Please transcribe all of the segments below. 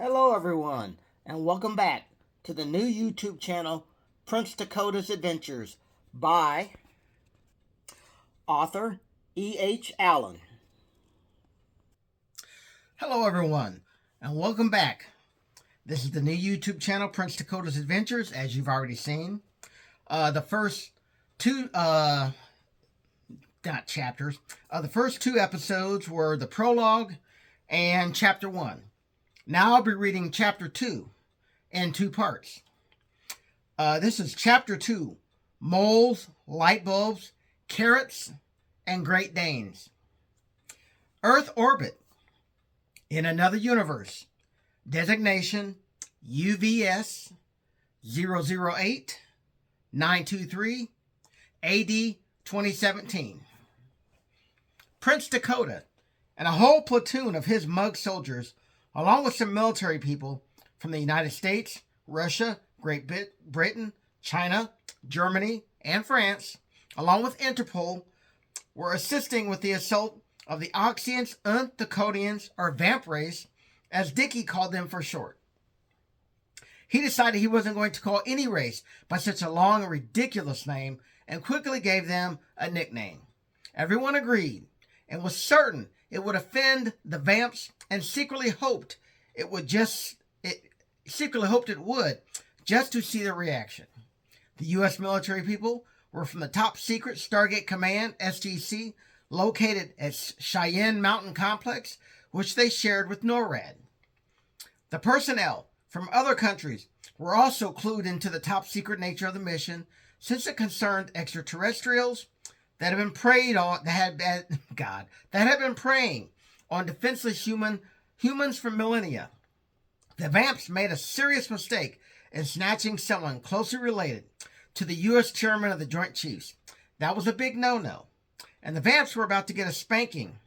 Hello, everyone, and welcome back to the new YouTube channel, Prince Dakota's Adventures, by author E.H. Allen. Hello, everyone, and welcome back. This is the new YouTube channel, Prince Dakota's Adventures, as you've already seen. The first two, not chapters, the first two episodes were the prologue and chapter 1. Now I'll be reading chapter 2 in two parts. This is chapter 2, Moles, Light Bulbs, Carrots, and Great Danes. Earth Orbit. In another universe. Designation UVS 008 923 AD 2017. Prince Dakota and a whole platoon of his mug soldiers, along with some military people from the United States, Russia, Great Britain, China, Germany, and France, along with Interpol, were assisting with the assault of the Oxians und Dakotans, or Vamp race, as Dickie called them for short. He decided he wasn't going to call any race by such a long and ridiculous name, and quickly gave them a nickname. Everyone agreed, and was certain it would offend the Vamps, and secretly hoped it would, just to see their reaction. The U.S. military people were from the Top Secret Stargate Command, SGC, located at Cheyenne Mountain Complex, which they shared with NORAD. The personnel from other countries were also clued into the top secret nature of the mission, since it concerned extraterrestrials that had been preying on defenseless humans for millennia. The Vamps made a serious mistake in snatching someone closely related to the U.S. chairman of the Joint Chiefs. That was a big no-no, and the Vamps were about to get a spanking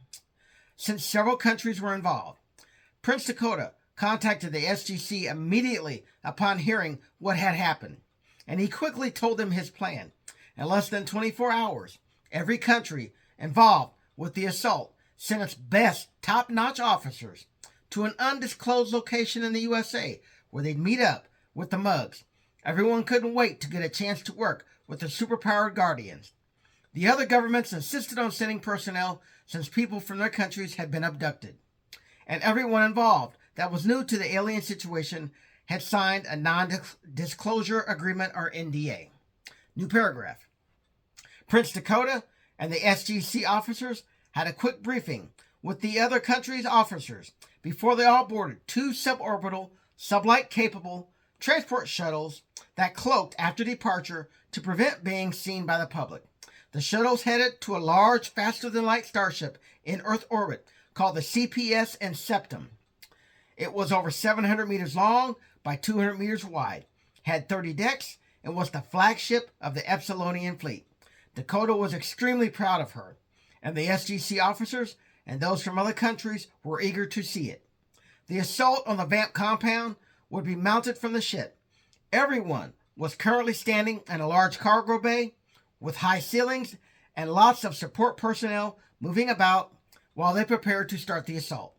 since several countries were involved. Prince Dakota contacted the SGC immediately upon hearing what had happened, and he quickly told them his plan. In less than 24 hours, every country involved with the assault sent its best top-notch officers to an undisclosed location in the USA where they'd meet up with the mugs. Everyone couldn't wait to get a chance to work with the superpowered Guardians. The other governments insisted on sending personnel since people from their countries had been abducted. And everyone involved that was new to the alien situation had signed a non-disclosure agreement, or NDA. New paragraph. Prince Dakota and the SGC officers had a quick briefing with the other countries' officers before they all boarded two suborbital, sublight-capable transport shuttles that cloaked after departure to prevent being seen by the public. The shuttles headed to a large, faster-than-light starship in Earth orbit called the CPS and Septum. It was over 700 meters long by 200 meters wide, had 30 decks, and was the flagship of the Epsilonian fleet. Dakota was extremely proud of her, and the SGC officers and those from other countries were eager to see it. The assault on the Vamp compound would be mounted from the ship. Everyone was currently standing in a large cargo bay with high ceilings and lots of support personnel moving about while they prepared to start the assault.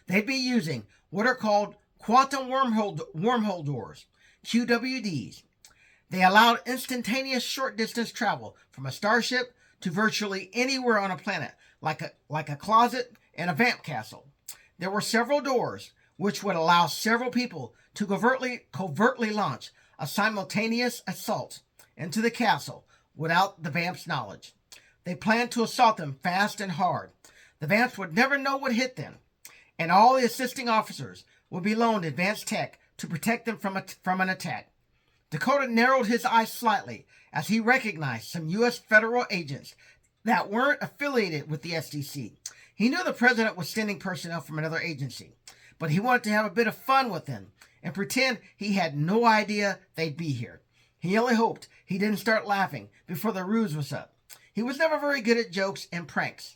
They'd be using what are called quantum wormhole doors, QWDs. They allowed instantaneous short-distance travel from a starship to virtually anywhere on a planet, like a closet in a Vamp castle. There were several doors which would allow several people to covertly launch a simultaneous assault into the castle without the Vamps' knowledge. They planned to assault them fast and hard. The Vamps would never know what hit them, and all the assisting officers would be loaned advanced tech to protect them from an attack. Dakota narrowed his eyes slightly as he recognized some U.S. federal agents that weren't affiliated with the SDC. He knew the president was sending personnel from another agency, but he wanted to have a bit of fun with them and pretend he had no idea they'd be here. He only hoped he didn't start laughing before the ruse was up. He was never very good at jokes and pranks.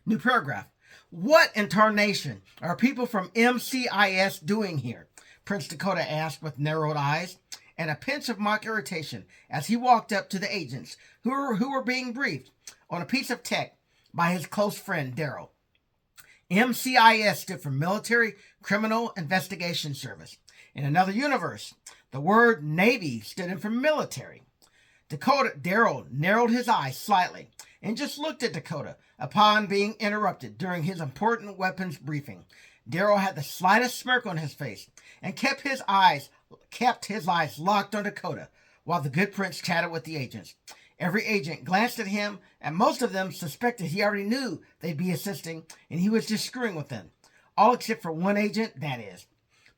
New paragraph. What in tarnation are people from MCIS doing here? Prince Dakota asked with narrowed eyes and a pinch of mock irritation as he walked up to the agents who were being briefed on a piece of tech by his close friend Daryl. MCIS stood for Military Criminal Investigation Service. In another universe, the word Navy stood in for military. Daryl narrowed his eyes slightly and just looked at Dakota upon being interrupted during his important weapons briefing. Daryl had the slightest smirk on his face and kept his eyes locked on Dakota while the good prince chatted with the agents. Every agent glanced at him, and most of them suspected he already knew they'd be assisting, and he was just screwing with them. All except for one agent, that is.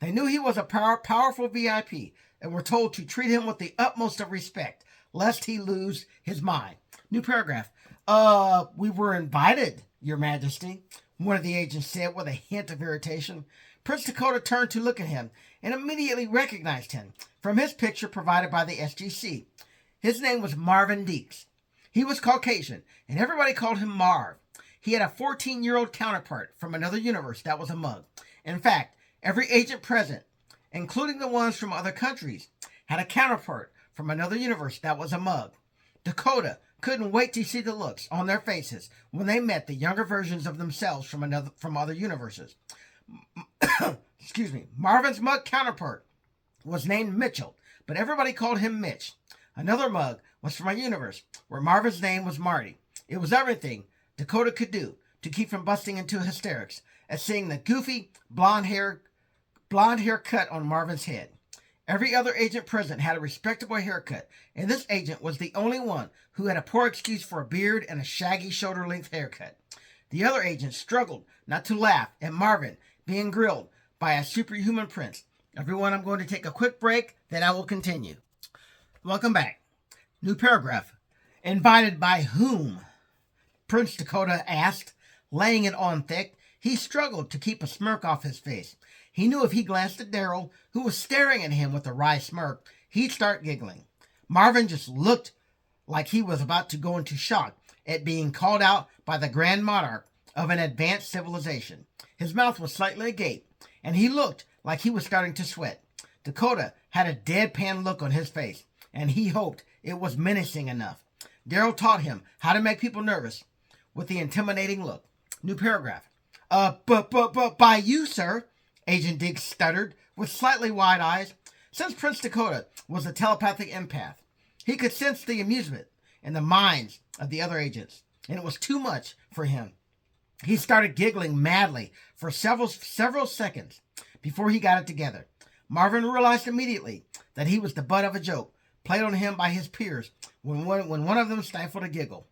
They knew he was a powerful VIP and were told to treat him with the utmost of respect, lest he lose his mind. New paragraph. We were invited, Your Majesty, one of the agents said with a hint of irritation. Prince Dakota turned to look at him and immediately recognized him from his picture provided by the SGC. His name was Marvin Deeks. He was Caucasian, and everybody called him Marv. He had a 14-year-old counterpart from another universe that was a mug. In fact, every agent present, including the ones from other countries, had a counterpart from another universe that was a mug. Dakota couldn't wait to see the looks on their faces when they met the younger versions of themselves from other universes. Excuse me. Marvin's mug counterpart was named Mitchell, but everybody called him Mitch. Another mug was from a universe where Marvin's name was Marty. It was everything Dakota could do to keep from busting into hysterics at seeing the goofy blonde hair cut on Marvin's head. Every other agent present had a respectable haircut, and this agent was the only one who had a poor excuse for a beard and a shaggy shoulder-length haircut. The other agents struggled not to laugh at Marvin being grilled by a superhuman prince. Everyone, I'm going to take a quick break, then I will continue. Welcome back. New paragraph. Invited by whom? Prince Dakota asked, laying it on thick. He struggled to keep a smirk off his face. He knew if he glanced at Daryl, who was staring at him with a wry smirk, he'd start giggling. Marvin just looked like he was about to go into shock at being called out by the Grand Monarch of an advanced civilization. His mouth was slightly agape, and he looked like he was starting to sweat. Dakota had a deadpan look on his face, and he hoped it was menacing enough. Daryl taught him how to make people nervous with the intimidating look. New paragraph. But by you, sir, Agent Diggs stuttered with slightly wide eyes. Since Prince Dakota was a telepathic empath, he could sense the amusement in the minds of the other agents, and it was too much for him. He started giggling madly for several seconds before he got it together. Marvin realized immediately that he was the butt of a joke played on him by his peers when one of them stifled a giggle.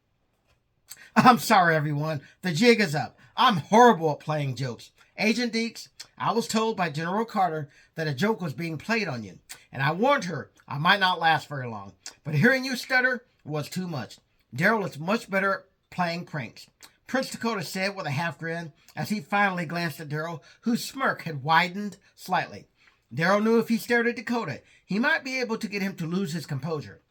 I'm sorry, everyone. The jig is up. I'm horrible at playing jokes. Agent Deeks, I was told by General Carter that a joke was being played on you, and I warned her I might not last very long. But hearing you stutter was too much. Daryl is much better at playing pranks, Prince Dakota said with a half grin as he finally glanced at Daryl, whose smirk had widened slightly. Daryl knew if he stared at Dakota, he might be able to get him to lose his composure.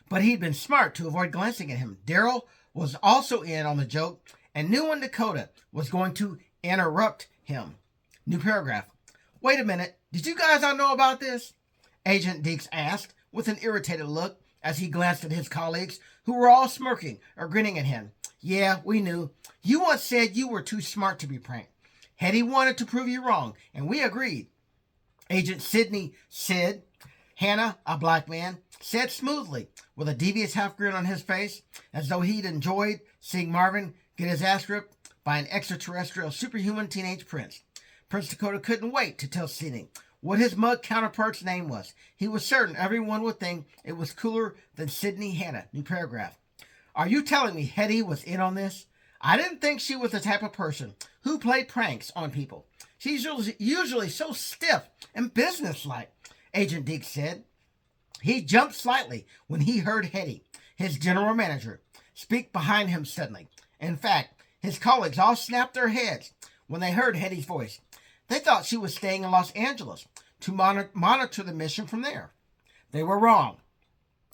But he'd been smart to avoid glancing at him. Daryl was also in on the joke and knew when Dakota was going to interrupt him. New paragraph. Wait a minute. Did you guys all know about this? Agent Deeks asked with an irritated look as he glanced at his colleagues, who were all smirking or grinning at him. Yeah, we knew. You once said you were too smart to be pranked. Hetty wanted to prove you wrong, and we agreed. Agent Sidney said. Hannah, a black man, said smoothly, with a devious half grin on his face, as though he'd enjoyed seeing Marvin get his ass ripped by an extraterrestrial superhuman teenage prince. Prince Dakota couldn't wait to tell Sidney what his mug counterpart's name was. He was certain everyone would think it was cooler than Sidney Hannah. New paragraph. Are you telling me Hetty was in on this? I didn't think she was the type of person who played pranks on people. She's usually so stiff and businesslike, Agent Deeks said. He jumped slightly when he heard Hetty, his general manager, speak behind him suddenly. In fact, his colleagues all snapped their heads when they heard Hetty's voice. They thought she was staying in Los Angeles to monitor the mission from there. They were wrong,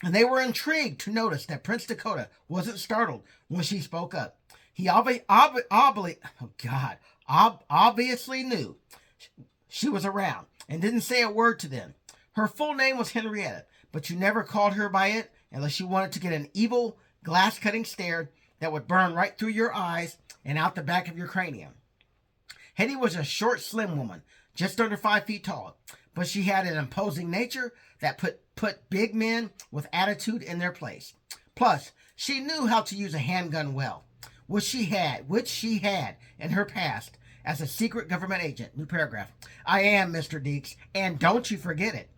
and they were intrigued to notice that Prince Dakota wasn't startled when she spoke up. He obviously knew she was around and didn't say a word to them. Her full name was Henrietta, but you never called her by it unless you wanted to get an evil, glass-cutting stare that would burn right through your eyes and out the back of your cranium. Hetty was a short, slim woman, just under 5 feet tall, but she had an imposing nature that put big men with attitude in their place. Plus, she knew how to use a handgun well, which she had in her past as a secret government agent. New paragraph. I am, Mr. Deeks, and don't you forget it,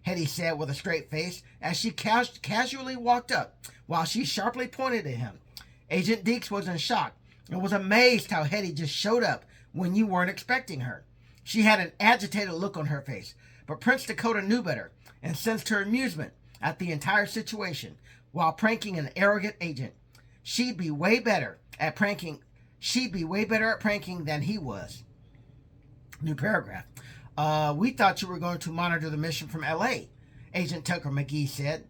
Hetty said with a straight face as she casually walked up while she sharply pointed at him. Agent Deeks was in shock and was amazed how Hetty just showed up when you weren't expecting her. She had an agitated look on her face, but Prince Dakota knew better and sensed her amusement at the entire situation while pranking an arrogant agent. She'd be way better at pranking than he was. New paragraph. We thought you were going to monitor the mission from L.A., Agent Tucker McGee said.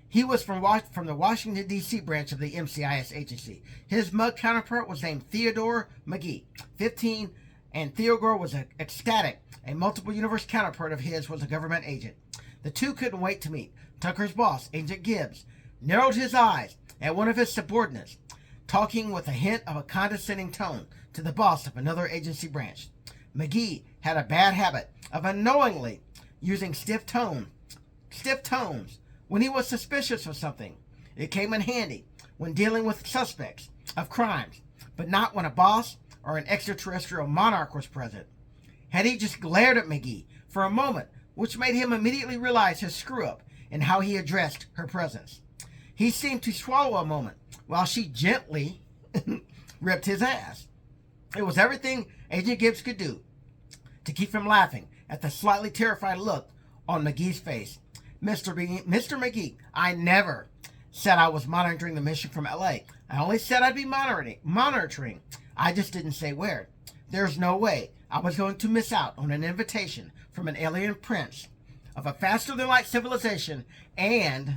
He was from the Washington, D.C. branch of the MCIS agency. His mug counterpart was named Theodore McGee, 15, and Theodore was ecstatic. A multiple universe counterpart of his was a government agent. The two couldn't wait to meet. Tucker's boss, Agent Gibbs, narrowed his eyes at one of his subordinates, talking with a hint of a condescending tone to the boss of another agency branch. McGee had a bad habit of unknowingly using stiff tones when he was suspicious of something. It came in handy when dealing with suspects of crimes, but not when a boss or an extraterrestrial monarch was present. Hetty just glared at McGee for a moment, which made him immediately realize his screw-up and how he addressed her presence. He seemed to swallow a moment while she gently ripped his ass. It was everything Agent Gibbs could do to keep from laughing at the slightly terrified look on McGee's face. Mr. McGee, I never said I was monitoring the mission from L.A. I only said I'd be monitoring. I just didn't say where. There's no way I was going to miss out on an invitation from an alien prince of a faster-than-light civilization and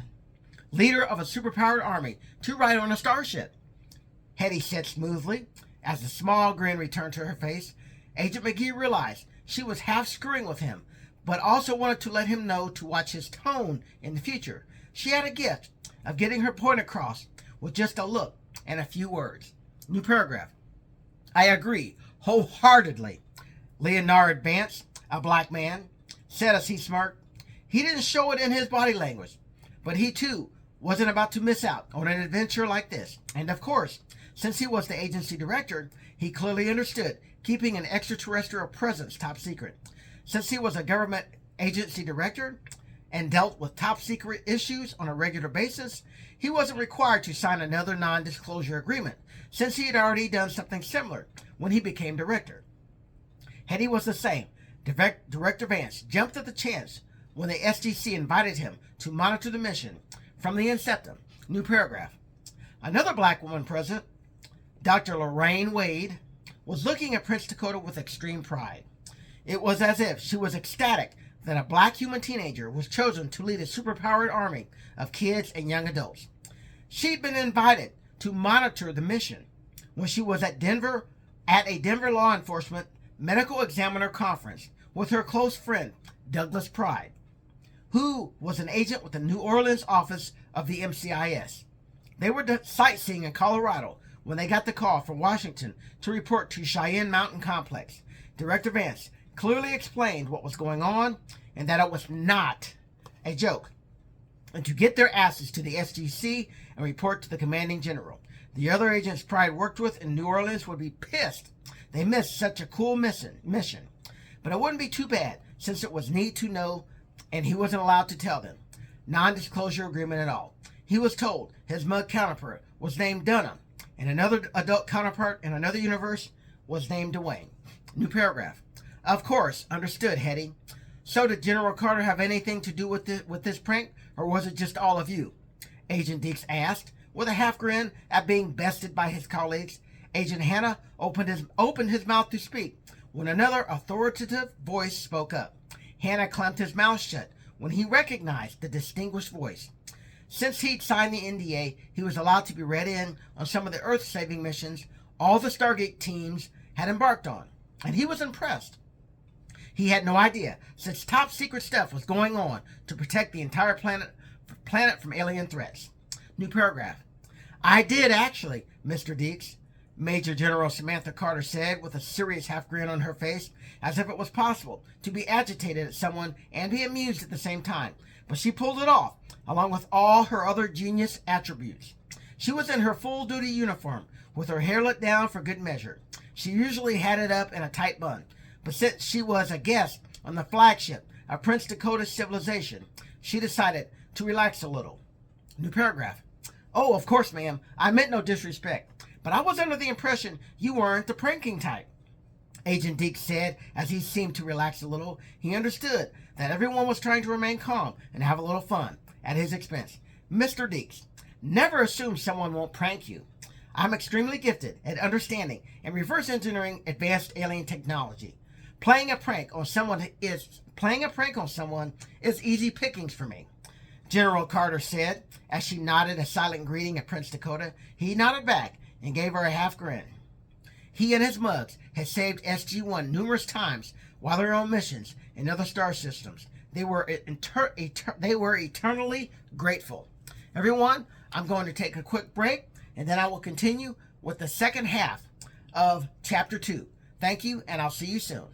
leader of a superpowered army to ride on a starship, Hetty said smoothly. As a small grin returned to her face, Agent McGee realized she was half screwing with him, but also wanted to let him know to watch his tone in the future. She had a gift of getting her point across with just a look and a few words. New paragraph. I agree wholeheartedly, Leonard Vance, a black man, said as he smirked. He didn't show it in his body language, but he too wasn't about to miss out on an adventure like this. And of course, since he was the agency director, he clearly understood keeping an extraterrestrial presence top secret. Since he was a government agency director and dealt with top secret issues on a regular basis, he wasn't required to sign another non-disclosure agreement, since he had already done something similar when he became director. Hetty was the same. Director Vance jumped at the chance when the SDC invited him to monitor the mission from the inception. New paragraph. Another black woman present, Dr. Lorraine Wade, was looking at Prince Dakota with extreme pride. It was as if she was ecstatic that a black human teenager was chosen to lead a superpowered army of kids and young adults. She'd been invited to monitor the mission when she was at a Denver law enforcement medical examiner conference with her close friend, Douglas Pride, who was an agent with the New Orleans office of the MCIS. They were sightseeing in Colorado when they got the call from Washington to report to Cheyenne Mountain Complex. Director Vance clearly explained what was going on and that it was not a joke, and to get their asses to the SGC and report to the commanding general. The other agents Pride worked with in New Orleans would be pissed they missed such a cool mission. But it wouldn't be too bad, since it was need to know and he wasn't allowed to tell them. Non-disclosure agreement at all. He was told his mug counterpart was named Dunham, and another adult counterpart in another universe was named Dwayne. New paragraph. Of course, understood, Hetty. So did General Carter have anything to do with this prank, or was it just all of you? Agent Deeks asked, with a half grin at being bested by his colleagues. Agent Hanna opened his mouth to speak when another authoritative voice spoke up. Hanna clamped his mouth shut when he recognized the distinguished voice. Since he'd signed the NDA, he was allowed to be read in on some of the Earth-saving missions all the Stargate teams had embarked on, and he was impressed. He had no idea such top-secret stuff was going on to protect the entire planet from alien threats. New paragraph. I did, actually, Mr. Deeks. Major General Samantha Carter said with a serious half grin on her face, as if it was possible to be agitated at someone and be amused at the same time. But she pulled it off, along with all her other genius attributes. She was in her full-duty uniform, with her hair let down for good measure. She usually had it up in a tight bun, but since she was a guest on the flagship of Prince Dakota's civilization, she decided to relax a little. New paragraph. Oh, of course, ma'am. I meant no disrespect, but I was under the impression you weren't the pranking type. Agent Deeks said as he seemed to relax a little. He understood that everyone was trying to remain calm and have a little fun at his expense. Mr. Deeks, never assume someone won't prank you. I'm extremely gifted at understanding and reverse engineering advanced alien technology. Playing a prank on someone is easy pickings for me. General Carter said as she nodded a silent greeting at Prince Dakota. He nodded back and gave her a half grin. He and his mugs had saved SG-1 numerous times while they were on missions in other star systems. They were eternally grateful. Everyone, I'm going to take a quick break, and then I will continue with the second half of Chapter 2. Thank you, and I'll see you soon.